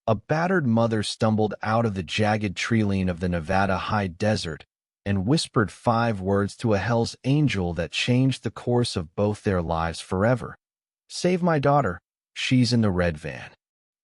A battered mother stumbled out of the jagged treeline of the Nevada high desert and whispered 5 words to a Hell's Angel that changed the course of both their lives forever. "Save my daughter. She's in the red van."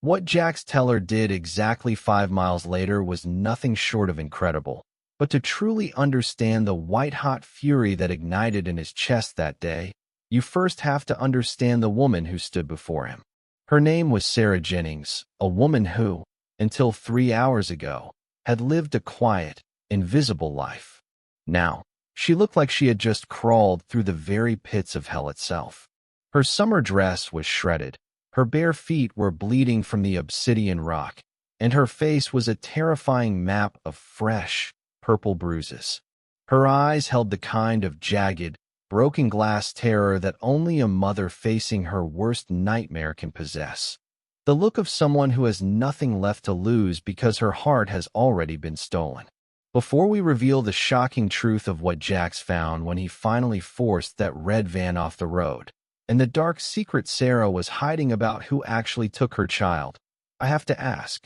What Jack's teller did exactly 5 miles later was nothing short of incredible. But to truly understand the white-hot fury that ignited in his chest that day, you first have to understand the woman who stood before him. Her name was Sarah Jennings, a woman who, until 3 hours ago, had lived a quiet, invisible life. Now, she looked like she had just crawled through the very pits of hell itself. Her summer dress was shredded, her bare feet were bleeding from the obsidian rock, and her face was a terrifying map of fresh, purple bruises. Her eyes held the kind of jagged, broken glass terror that only a mother facing her worst nightmare can possess. The look of someone who has nothing left to lose because her heart has already been stolen. Before we reveal the shocking truth of what Jax found when he finally forced that red van off the road, and the dark secret Sarah was hiding about who actually took her child, I have to ask,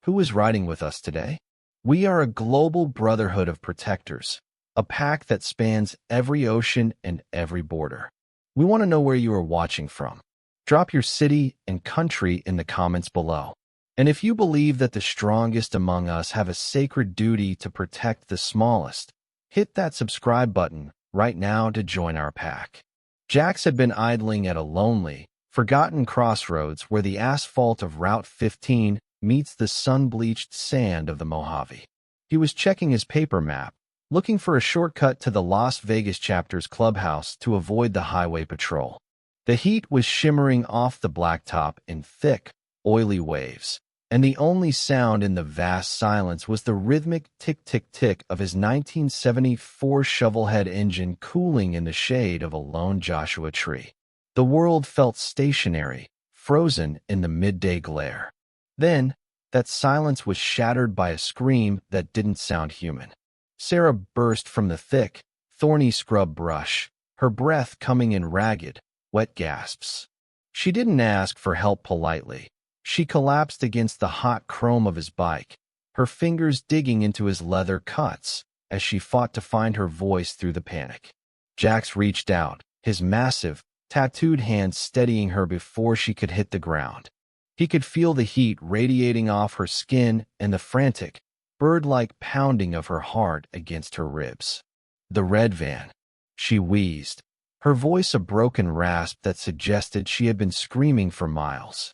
who is riding with us today? We are a global brotherhood of protectors, a pack that spans every ocean and every border. We want to know where you are watching from. Drop your city and country in the comments below. And if you believe that the strongest among us have a sacred duty to protect the smallest, hit that subscribe button right now to join our pack. Jax had been idling at a lonely, forgotten crossroads where the asphalt of Route 15 meets the sun-bleached sand of the Mojave. He was checking his paper map, looking for a shortcut to the Las Vegas chapter's clubhouse to avoid the highway patrol. The heat was shimmering off the blacktop in thick, oily waves, and the only sound in the vast silence was the rhythmic tick-tick-tick of his 1974 shovelhead engine cooling in the shade of a lone Joshua tree. The world felt stationary, frozen in the midday glare. Then, that silence was shattered by a scream that didn't sound human. Sarah burst from the thick, thorny scrub brush, her breath coming in ragged, wet gasps. She didn't ask for help politely. She collapsed against the hot chrome of his bike, her fingers digging into his leather cuts as she fought to find her voice through the panic. Jax reached out, his massive, tattooed hands steadying her before she could hit the ground. He could feel the heat radiating off her skin and the frantic, bird-like pounding of her heart against her ribs. "The red van," she wheezed, her voice a broken rasp that suggested she had been screaming for miles.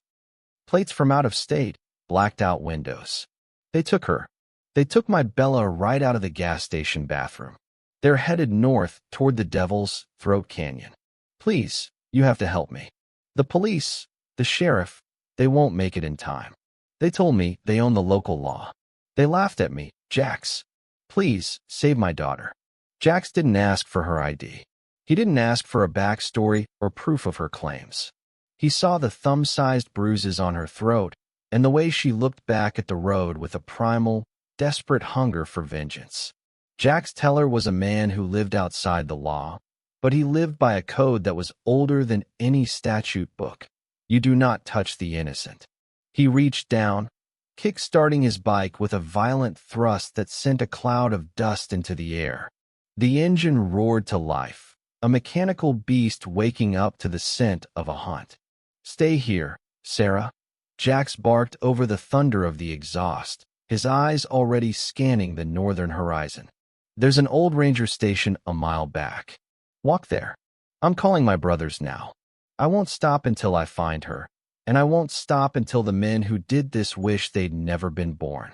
"Plates from out of state, blacked out windows. They took her. They took my Bella right out of the gas station bathroom. They're headed north toward the Devil's Throat Canyon. Please, you have to help me. The police, the sheriff, they won't make it in time. They told me they own the local law. They laughed at me. Jax, please, save my daughter." Jax didn't ask for her ID. He didn't ask for a backstory or proof of her claims. He saw the thumb-sized bruises on her throat and the way she looked back at the road with a primal, desperate hunger for vengeance. Jax Teller was a man who lived outside the law, but he lived by a code that was older than any statute book. You do not touch the innocent. He reached down, kick-starting his bike with a violent thrust that sent a cloud of dust into the air. The engine roared to life, a mechanical beast waking up to the scent of a hunt. "Stay here, Sarah," Jax barked over the thunder of the exhaust, his eyes already scanning the northern horizon. "There's an old ranger station a mile back. Walk there. I'm calling my brothers now. I won't stop until I find her, and I won't stop until the men who did this wish they'd never been born."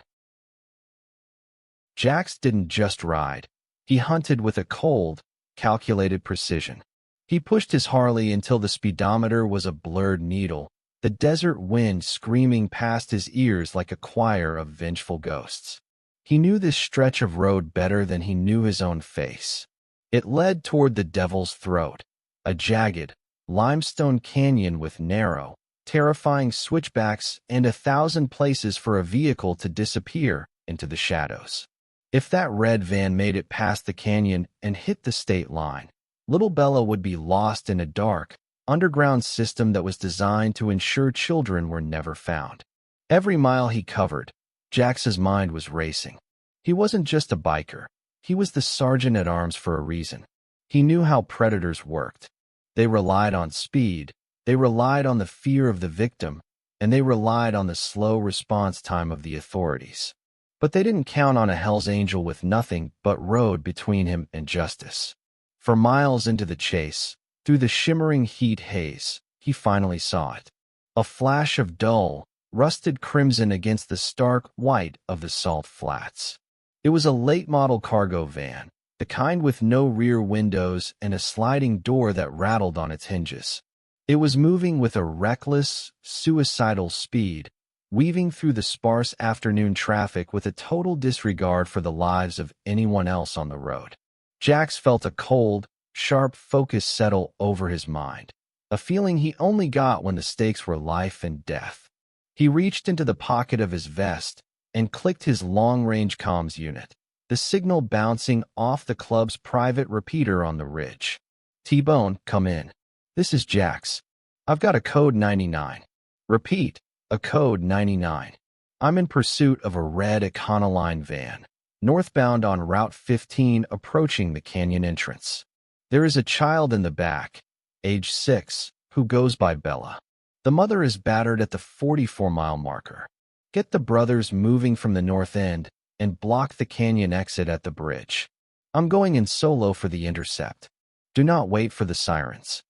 Jax didn't just ride. He hunted with a cold, calculated precision. He pushed his Harley until the speedometer was a blurred needle, the desert wind screaming past his ears like a choir of vengeful ghosts. He knew this stretch of road better than he knew his own face. It led toward the Devil's Throat, a jagged, limestone canyon with narrow, terrifying switchbacks and 1,000 places for a vehicle to disappear into the shadows. If that red van made it past the canyon and hit the state line, little Bella would be lost in a dark, underground system that was designed to ensure children were never found. Every mile he covered, Jax's mind was racing. He wasn't just a biker. He was the sergeant-at-arms for a reason. He knew how predators worked. They relied on speed, they relied on the fear of the victim, and they relied on the slow response time of the authorities. But they didn't count on a Hell's Angel with nothing but road between him and justice. For miles into the chase, through the shimmering heat haze, he finally saw it. A flash of dull, rusted crimson against the stark white of the salt flats. It was a late-model cargo van, the kind with no rear windows and a sliding door that rattled on its hinges. It was moving with a reckless, suicidal speed, weaving through the sparse afternoon traffic with a total disregard for the lives of anyone else on the road. Jax felt a cold, sharp focus settle over his mind, a feeling he only got when the stakes were life and death. He reached into the pocket of his vest and clicked his long-range comms unit, the signal bouncing off the club's private repeater on the ridge. "T-Bone, come in. This is Jax. I've got a code 99. Repeat, a code 99. I'm in pursuit of a red Econoline van, northbound on Route 15 approaching the canyon entrance. There is a child in the back, age 6, who goes by Bella. The mother is battered at the 44-mile marker. Get the brothers moving from the north end and block the canyon exit at the bridge. I'm going in solo for the intercept. Do not wait for the sirens."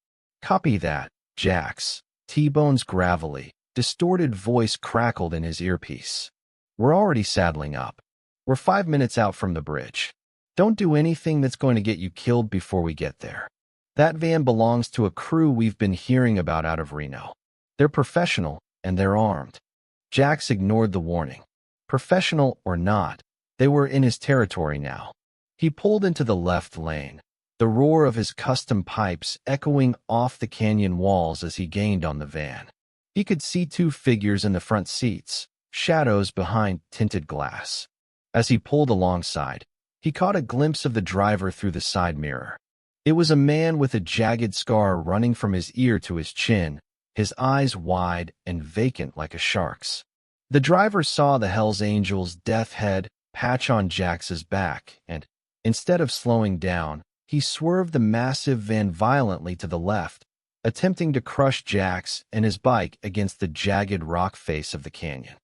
"Copy that, Jax." T-Bone's gravelly, distorted voice crackled in his earpiece. "We're already saddling up. We're 5 minutes out from the bridge. Don't do anything that's going to get you killed before we get there. That van belongs to a crew we've been hearing about out of Reno. They're professional, and they're armed." Jax ignored the warning. Professional or not, they were in his territory now. He pulled into the left lane, the roar of his custom pipes echoing off the canyon walls as he gained on the van. He could see 2 figures in the front seats, shadows behind tinted glass. As he pulled alongside, he caught a glimpse of the driver through the side mirror. It was a man with a jagged scar running from his ear to his chin, his eyes wide and vacant like a shark's. The driver saw the Hell's Angel's death head patch on Jax's back, and, instead of slowing down, he swerved the massive van violently to the left, attempting to crush Jax and his bike against the jagged rock face of the canyon.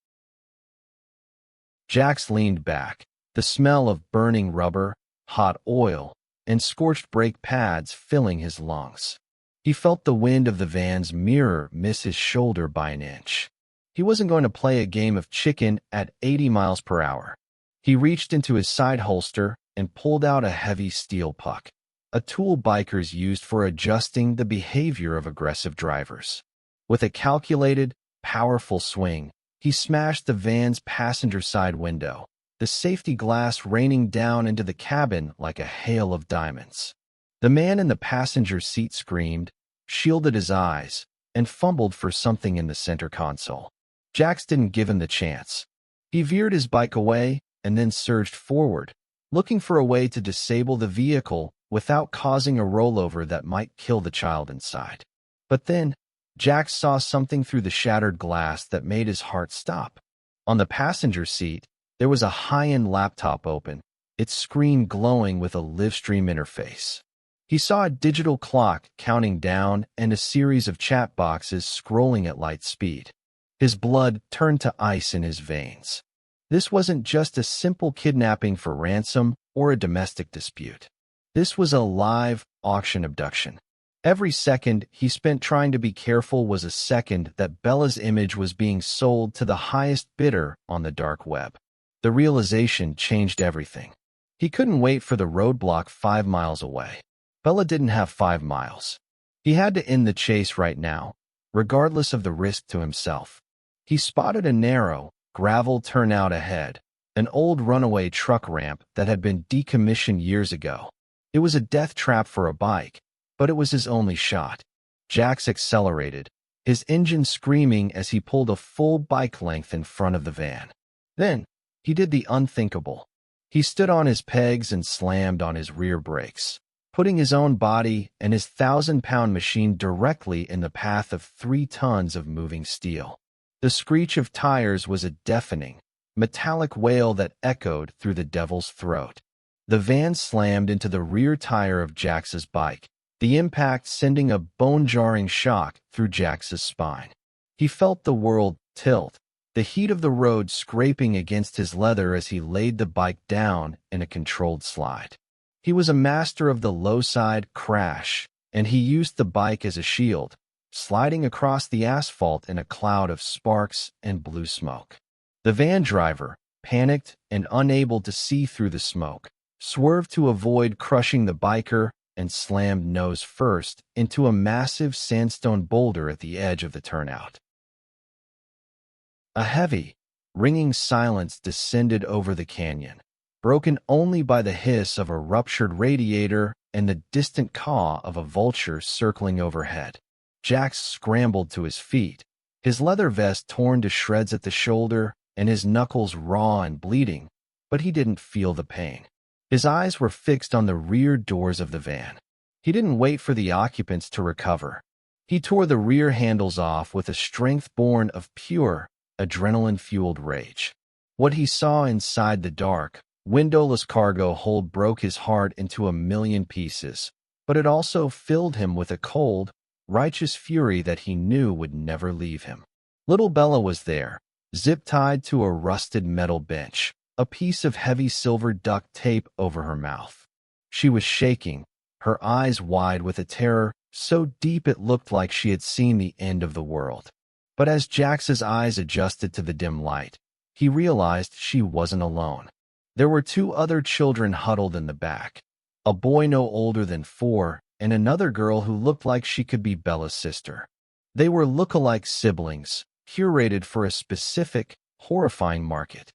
Jax leaned back, the smell of burning rubber, hot oil, and scorched brake pads filling his lungs. He felt the wind of the van's mirror miss his shoulder by an inch. He wasn't going to play a game of chicken at 80 miles per hour. He reached into his side holster and pulled out a heavy steel puck, a tool bikers used for adjusting the behavior of aggressive drivers. With a calculated, powerful swing, he smashed the van's passenger side window, the safety glass raining down into the cabin like a hail of diamonds. The man in the passenger seat screamed, shielded his eyes, and fumbled for something in the center console. Jax didn't give him the chance. He veered his bike away and then surged forward, looking for a way to disable the vehicle without causing a rollover that might kill the child inside. But then, Jax saw something through the shattered glass that made his heart stop. On the passenger seat, there was a high-end laptop open, its screen glowing with a live-stream interface. He saw a digital clock counting down and a series of chat boxes scrolling at light speed. His blood turned to ice in his veins. This wasn't just a simple kidnapping for ransom or a domestic dispute. This was a live auction abduction. Every second he spent trying to be careful was a second that Bella's image was being sold to the highest bidder on the dark web. The realization changed everything. He couldn't wait for the roadblock 5 miles away. Bella didn't have 5 miles. He had to end the chase right now, regardless of the risk to himself. He spotted a narrow, gravel turnout ahead, an old runaway truck ramp that had been decommissioned years ago. It was a death trap for a bike, but it was his only shot. Jax accelerated, his engine screaming as he pulled a full bike length in front of the van. Then, he did the unthinkable. He stood on his pegs and slammed on his rear brakes, putting his own body and his 1,000-pound machine directly in the path of 3 tons of moving steel. The screech of tires was a deafening, metallic wail that echoed through the devil's throat. The van slammed into the rear tire of Jax's bike, the impact sending a bone-jarring shock through Jax's spine. He felt the world tilt, the heat of the road scraping against his leather as he laid the bike down in a controlled slide. He was a master of the low-side crash, and he used the bike as a shield, sliding across the asphalt in a cloud of sparks and blue smoke. The van driver, panicked and unable to see through the smoke, swerved to avoid crushing the biker and slammed nose first into a massive sandstone boulder at the edge of the turnout. A heavy, ringing silence descended over the canyon, broken only by the hiss of a ruptured radiator and the distant caw of a vulture circling overhead. Jax scrambled to his feet, his leather vest torn to shreds at the shoulder and his knuckles raw and bleeding, but he didn't feel the pain. His eyes were fixed on the rear doors of the van. He didn't wait for the occupants to recover. He tore the rear handles off with a strength born of pure, adrenaline-fueled rage. What he saw inside the dark, windowless cargo hold broke his heart into a million pieces, but it also filled him with a cold, righteous fury that he knew would never leave him. Little Bella was there, zip-tied to a rusted metal bench, a piece of heavy silver duct tape over her mouth. She was shaking, her eyes wide with a terror so deep it looked like she had seen the end of the world. But as Jax's eyes adjusted to the dim light, he realized she wasn't alone. There were two other children huddled in the back, a boy no older than 4 and another girl who looked like she could be Bella's sister. They were look-alike siblings, curated for a specific, horrifying market.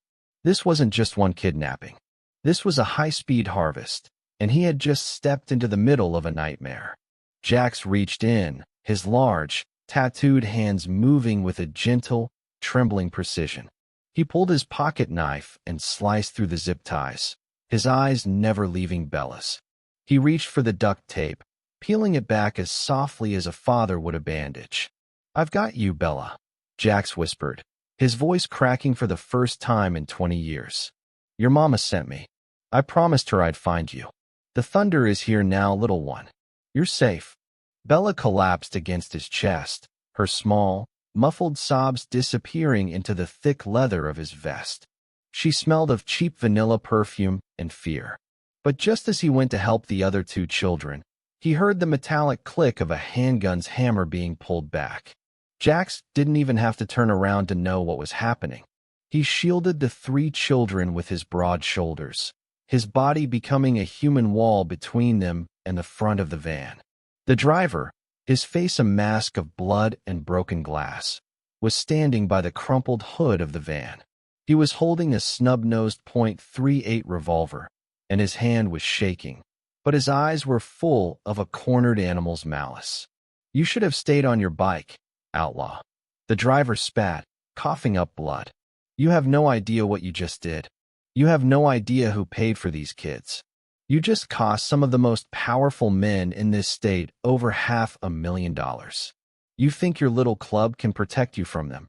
This wasn't just one kidnapping. This was a high-speed harvest, and he had just stepped into the middle of a nightmare. Jax reached in, his large, tattooed hands moving with a gentle, trembling precision. He pulled his pocket knife and sliced through the zip ties, his eyes never leaving Bella's. He reached for the duct tape, peeling it back as softly as a father would a bandage. "I've got you, Bella," Jax whispered, his voice cracking for the first time in 20 years. "Your mama sent me. I promised her I'd find you. The thunder is here now, little one. You're safe." Bella collapsed against his chest, her small, muffled sobs disappearing into the thick leather of his vest. She smelled of cheap vanilla perfume and fear. But just as he went to help the other two children, he heard the metallic click of a handgun's hammer being pulled back. Jax didn't even have to turn around to know what was happening. He shielded the 3 children with his broad shoulders, his body becoming a human wall between them and the front of the van. The driver, his face a mask of blood and broken glass, was standing by the crumpled hood of the van. He was holding a snub-nosed .38 revolver, and his hand was shaking, but his eyes were full of a cornered animal's malice. "You should have stayed on your bike, outlaw." The driver spat, coughing up blood. "You have no idea what you just did. You have no idea who paid for these kids. You just cost some of the most powerful men in this state over $500,000. You think your little club can protect you from them?"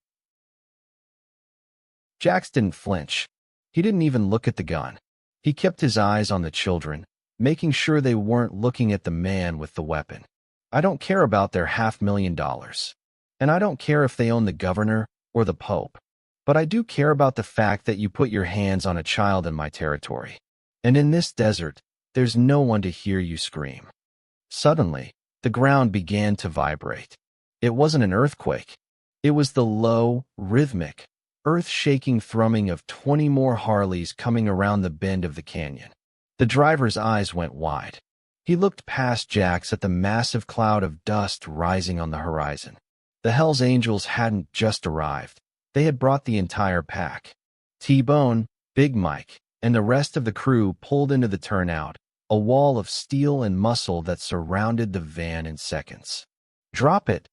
Jax didn't flinch. He didn't even look at the gun. He kept his eyes on the children, making sure they weren't looking at the man with the weapon. "I don't care about their $500,000. And I don't care if they own the governor or the pope. But I do care about the fact that you put your hands on a child in my territory. And in this desert, there's no one to hear you scream." Suddenly, the ground began to vibrate. It wasn't an earthquake. It was the low, rhythmic, earth-shaking thrumming of 20 more Harleys coming around the bend of the canyon. The driver's eyes went wide. He looked past Jax at the massive cloud of dust rising on the horizon. The Hells Angels hadn't just arrived. They had brought the entire pack. T-Bone, Big Mike, and the rest of the crew pulled into the turnout, a wall of steel and muscle that surrounded the van in seconds. "Drop it,"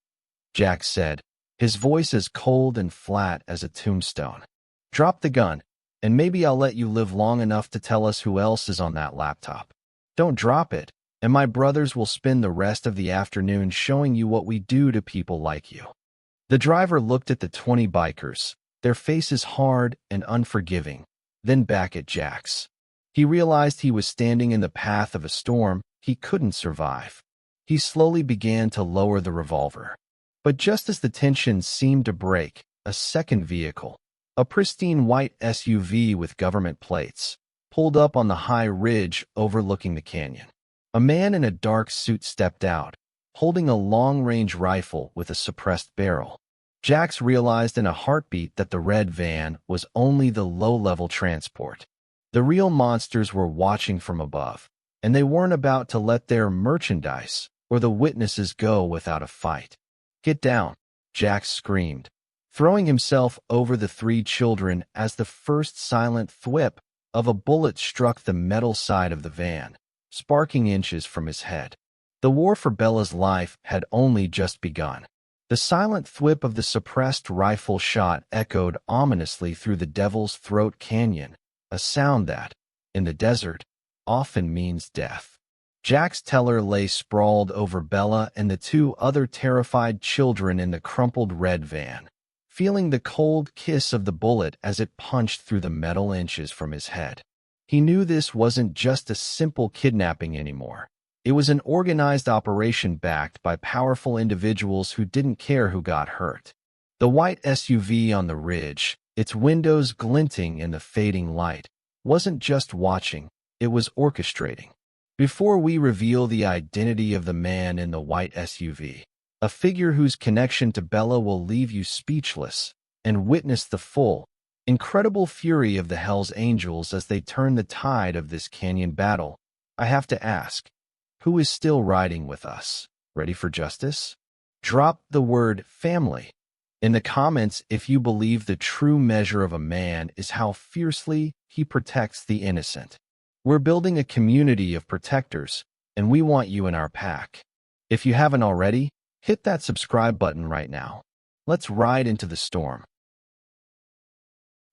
Jax said, his voice as cold and flat as a tombstone. "Drop the gun, and maybe I'll let you live long enough to tell us who else is on that laptop. Don't drop it, and my brothers will spend the rest of the afternoon showing you what we do to people like you." The driver looked at the 20 bikers, their faces hard and unforgiving, then back at Jack's. He realized he was standing in the path of a storm he couldn't survive. He slowly began to lower the revolver. But just as the tension seemed to break, a second vehicle, a pristine white SUV with government plates, pulled up on the high ridge overlooking the canyon. A man in a dark suit stepped out, holding a long-range rifle with a suppressed barrel. Jax realized in a heartbeat that the red van was only the low-level transport. The real monsters were watching from above, and they weren't about to let their merchandise or the witnesses go without a fight. "Get down," Jax screamed, throwing himself over the three children as the first silent thwip of a bullet struck the metal side of the van, sparking inches from his head. The war for Bella's life had only just begun. The silent thwip of the suppressed rifle shot echoed ominously through the Devil's Throat Canyon, a sound that, in the desert, often means death. Jax Teller lay sprawled over Bella and the two other terrified children in the crumpled red van, feeling the cold kiss of the bullet as it punched through the metal inches from his head. He knew this wasn't just a simple kidnapping anymore. It was an organized operation backed by powerful individuals who didn't care who got hurt. The white SUV on the ridge, its windows glinting in the fading light, wasn't just watching, it was orchestrating. Before we reveal the identity of the man in the white SUV, a figure whose connection to Bella will leave you speechless, and witness the full, incredible fury of the Hells Angels as they turn the tide of this canyon battle, I have to ask, who is still riding with us, ready for justice? Drop the word family in the comments if you believe the true measure of a man is how fiercely he protects the innocent. We're building a community of protectors, and we want you in our pack. If you haven't already, hit that subscribe button right now. Let's ride into the storm.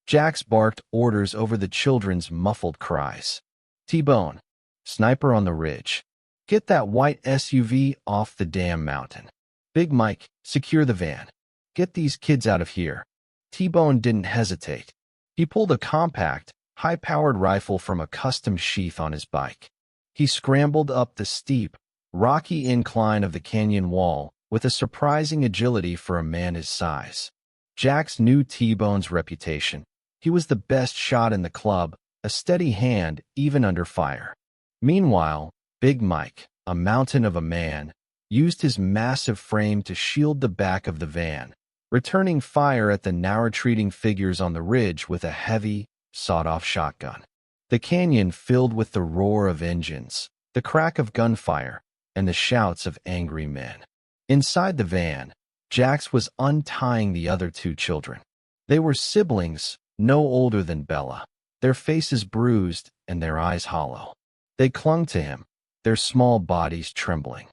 Jax barked orders over the children's muffled cries. T-Bone, sniper on the ridge. Get that white SUV off the damn mountain. Big Mike, secure the van. Get these kids out of here. T-Bone didn't hesitate. He pulled a compact, high-powered rifle from a custom sheath on his bike. He scrambled up the steep, rocky incline of the canyon wall with a surprising agility for a man his size. Jax knew T-Bone's reputation. He was the best shot in the club, a steady hand even under fire. Meanwhile, Big Mike, a mountain of a man, used his massive frame to shield the back of the van, returning fire at the now retreating figures on the ridge with a heavy, sawed-off shotgun. The canyon filled with the roar of engines, the crack of gunfire, and the shouts of angry men. Inside the van, Jax was untying the other two children. They were siblings, no older than Bella, their faces bruised and their eyes hollow. They clung to him, their small bodies trembling.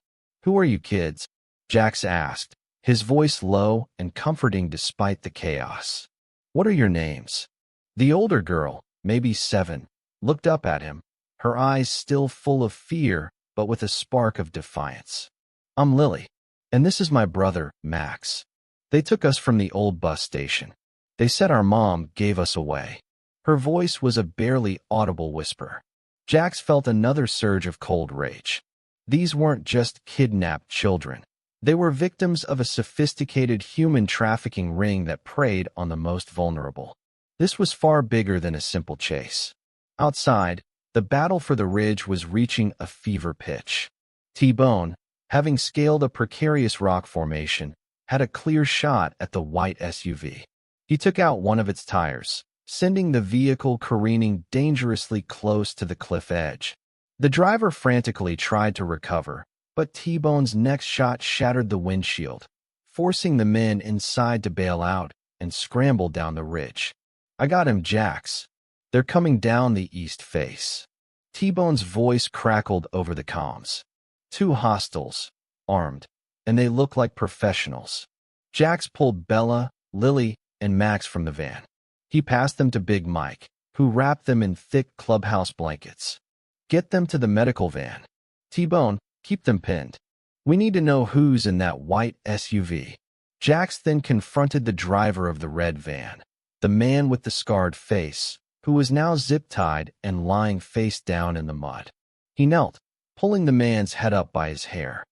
"Who are you kids?" Jax asked, his voice low and comforting despite the chaos. "What are your names?" The older girl, maybe 7, looked up at him, her eyes still full of fear but with a spark of defiance. "I'm Lily, and this is my brother, Max. They took us from the old bus station. They said our mom gave us away." Her voice was a barely audible whisper. Jax felt another surge of cold rage. These weren't just kidnapped children. They were victims of a sophisticated human trafficking ring that preyed on the most vulnerable. This was far bigger than a simple chase. Outside, the battle for the ridge was reaching a fever pitch. T-Bone, having scaled a precarious rock formation, had a clear shot at the white SUV. He took out one of its tires, sending the vehicle careening dangerously close to the cliff edge. The driver frantically tried to recover, but T-Bone's next shot shattered the windshield, forcing the men inside to bail out and scramble down the ridge. "I got him, Jax. They're coming down the east face." T-Bone's voice crackled over the comms. "Two hostiles, armed, and they look like professionals." Jax pulled Bella, Lily, and Max from the van. He passed them to Big Mike, who wrapped them in thick clubhouse blankets. "Get them to the medical van. T-Bone, keep them pinned. We need to know who's in that white SUV." Jax then confronted the driver of the red van, the man with the scarred face, who was now zip-tied and lying face down in the mud. He knelt, pulling the man's head up by his hair.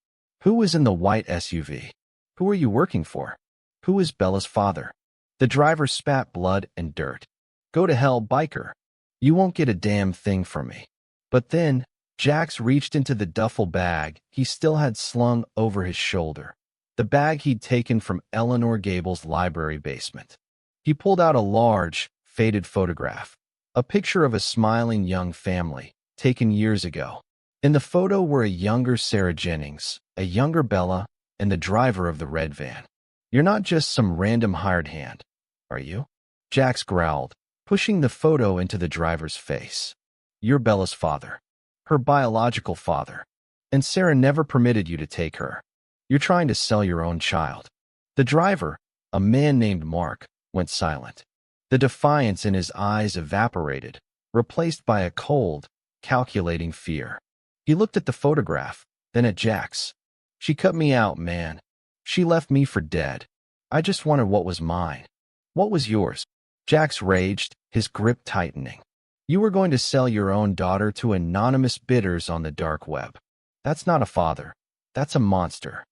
"Who was in the white SUV? Who are you working for? Who is Bella's father?" The driver spat blood and dirt. "Go to hell, biker. You won't get a damn thing from me." But then, Jax reached into the duffel bag he still had slung over his shoulder, the bag he'd taken from Eleanor Gable's library basement. He pulled out a large, faded photograph, a picture of a smiling young family, taken years ago. In the photo were a younger Sarah Jennings, a younger Bella, and the driver of the red van. "You're not just some random hired hand, are you?" Jax growled, pushing the photo into the driver's face. "You're Bella's father, her biological father, and Sarah never permitted you to take her. You're trying to sell your own child." The driver, a man named Mark, went silent. The defiance in his eyes evaporated, replaced by a cold, calculating fear. He looked at the photograph, then at Jax. "She cut me out, man. She left me for dead. I just wanted what was mine. What was yours?" Jax raged, his grip tightening. "You were going to sell your own daughter to anonymous bidders on the dark web. That's not a father. That's a monster."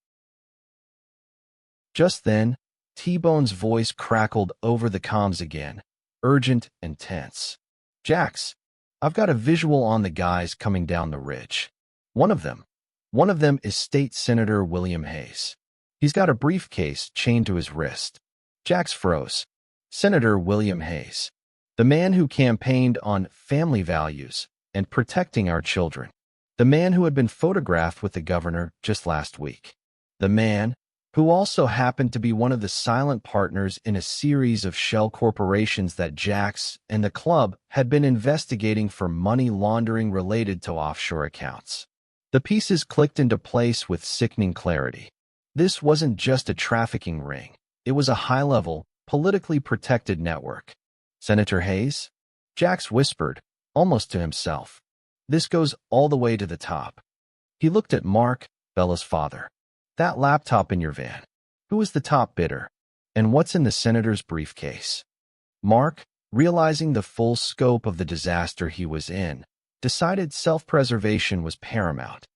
Just then, T-Bone's voice crackled over the comms again, urgent and tense. "Jax, I've got a visual on the guys coming down the ridge. One of them is State Senator William Hayes. He's got a briefcase chained to his wrist." Jax froze. Senator William Hayes, the man who campaigned on family values and protecting our children. The man who had been photographed with the governor just last week. The man who also happened to be one of the silent partners in a series of shell corporations that Jax and the club had been investigating for money laundering related to offshore accounts. The pieces clicked into place with sickening clarity. This wasn't just a trafficking ring. It was a high-level, politically protected network. "Senator Hayes?" Jax whispered, almost to himself. "This goes all the way to the top." He looked at Mark, Bella's father. "That laptop in your van. Who is the top bidder? And what's in the senator's briefcase?" Mark, realizing the full scope of the disaster he was in, decided self-preservation was paramount.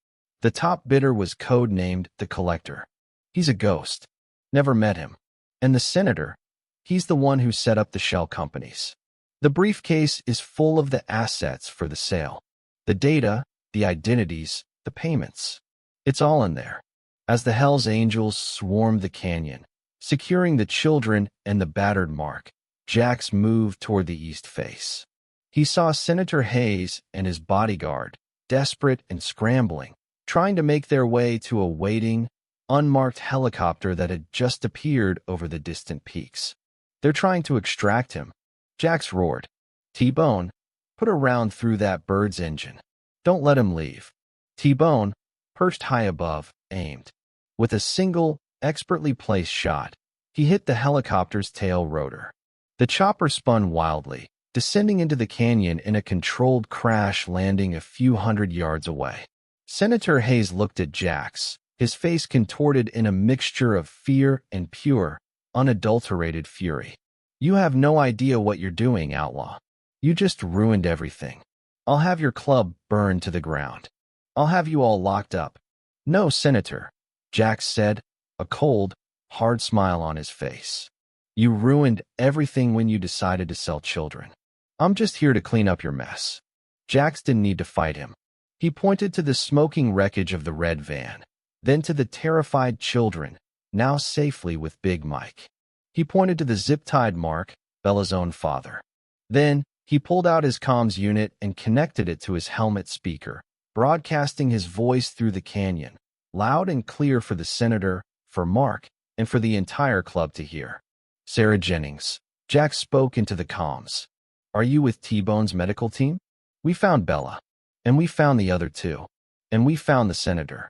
The top bidder was code-named the Collector. He's a ghost. Never met him. And the senator, he's the one who set up the shell companies. The briefcase is full of the assets for the sale. The data, the identities, the payments. It's all in there. As the Hells Angels swarmed the canyon, securing the children and the battered Mark, Jax moved toward the east face. He saw Senator Hayes and his bodyguard, desperate and scrambling, trying to make their way to a waiting, unmarked helicopter that had just appeared over the distant peaks. "They're trying to extract him," Jax roared. "T-Bone, put a round through that bird's engine. Don't let him leave." T-Bone, perched high above, aimed. With a single, expertly placed shot, he hit the helicopter's tail rotor. The chopper spun wildly, descending into the canyon in a controlled crash, landing a few hundred yards away. Senator Hayes looked at Jax, his face contorted in a mixture of fear and pure, unadulterated fury. "You have no idea what you're doing, outlaw. You just ruined everything. I'll have your club burned to the ground. I'll have you all locked up." "No, Senator," Jax said, a cold, hard smile on his face. "You ruined everything when you decided to sell children. I'm just here to clean up your mess." Jax didn't need to fight him. He pointed to the smoking wreckage of the red van, then to the terrified children, now safely with Big Mike. He pointed to the zip-tied Mark, Bella's own father. Then, he pulled out his comms unit and connected it to his helmet speaker, broadcasting his voice through the canyon, loud and clear for the senator, for Mark, and for the entire club to hear. "Sarah Jennings," Jax spoke into the comms. "Are you with T-Bone's medical team? We found Bella. And we found the other two. And we found the senator."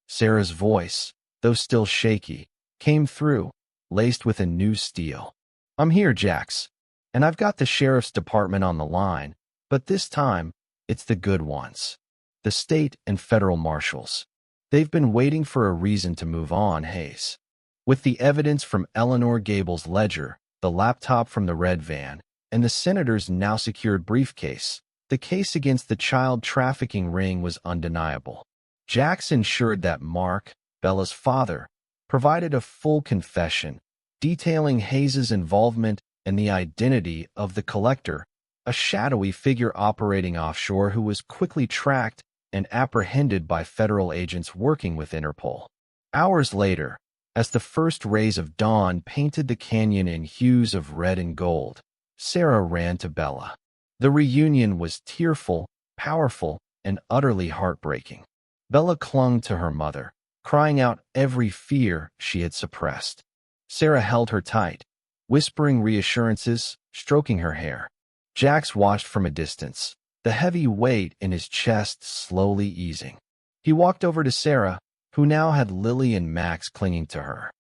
Sarah's voice, though still shaky, came through, laced with a new steel. "I'm here, Jax. And I've got the sheriff's department on the line, but this time, it's the good ones. The state and federal marshals. They've been waiting for a reason to move on, Hayes. With the evidence from Eleanor Gable's ledger, the laptop from the red van, and the senator's now secured briefcase, the case against the child trafficking ring was undeniable. Jax ensured that Mark, Bella's father, provided a full confession, detailing Hayes's involvement and the identity of the collector, a shadowy figure operating offshore who was quickly tracked and apprehended by federal agents working with Interpol. Hours later, as the first rays of dawn painted the canyon in hues of red and gold, Sarah ran to Bella. The reunion was tearful, powerful, and utterly heartbreaking. Bella clung to her mother, crying out every fear she had suppressed. Sarah held her tight, whispering reassurances, stroking her hair. Jax watched from a distance, the heavy weight in his chest slowly easing. He walked over to Sarah, who now had Lily and Max clinging to her.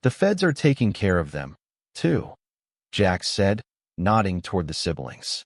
"The feds are taking care of them, too," Jax said, nodding toward the siblings.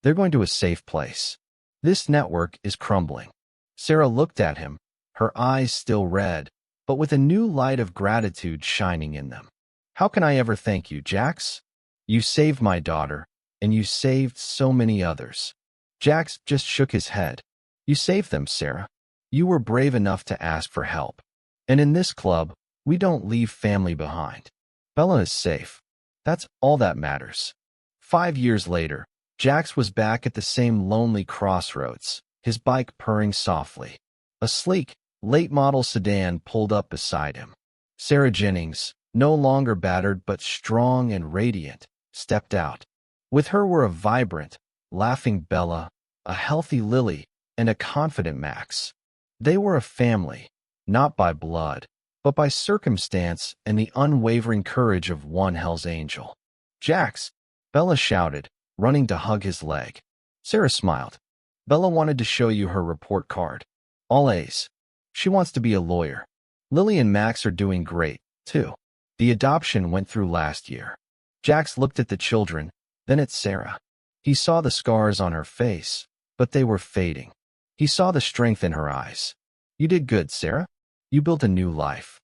"They're going to a safe place. This network is crumbling." Sarah looked at him, her eyes still red, but with a new light of gratitude shining in them. "How can I ever thank you, Jax? You saved my daughter, and you saved so many others." Jax just shook his head. "You saved them, Sarah. You were brave enough to ask for help. And in this club, we don't leave family behind. Bella is safe. That's all that matters." 5 years later, Jax was back at the same lonely crossroads, his bike purring softly. A sleek, late-model sedan pulled up beside him. Sarah Jennings, no longer battered but strong and radiant, stepped out. With her were a vibrant, laughing Bella, a healthy Lily, and a confident Max. They were a family, not by blood, but by circumstance and the unwavering courage of one Hell's Angel. "Jax!" Bella shouted, running to hug his leg. Sarah smiled. "Bella wanted to show you her report card. All A's. She wants to be a lawyer. Lily and Max are doing great, too. The adoption went through last year." Jax looked at the children, then at Sarah. He saw the scars on her face, but they were fading. He saw the strength in her eyes. "You did good, Sarah. You built a new life."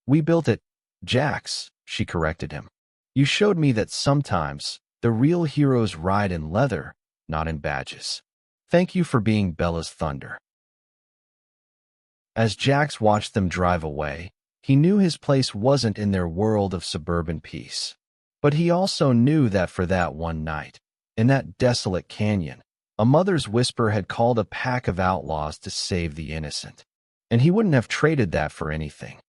"We built it, Jax," she corrected him. "You showed me that sometimes the real heroes ride in leather, not in badges. Thank you for being Bella's thunder." As Jax watched them drive away, he knew his place wasn't in their world of suburban peace. But he also knew that for that one night, in that desolate canyon, a mother's whisper had called a pack of outlaws to save the innocent. And he wouldn't have traded that for anything.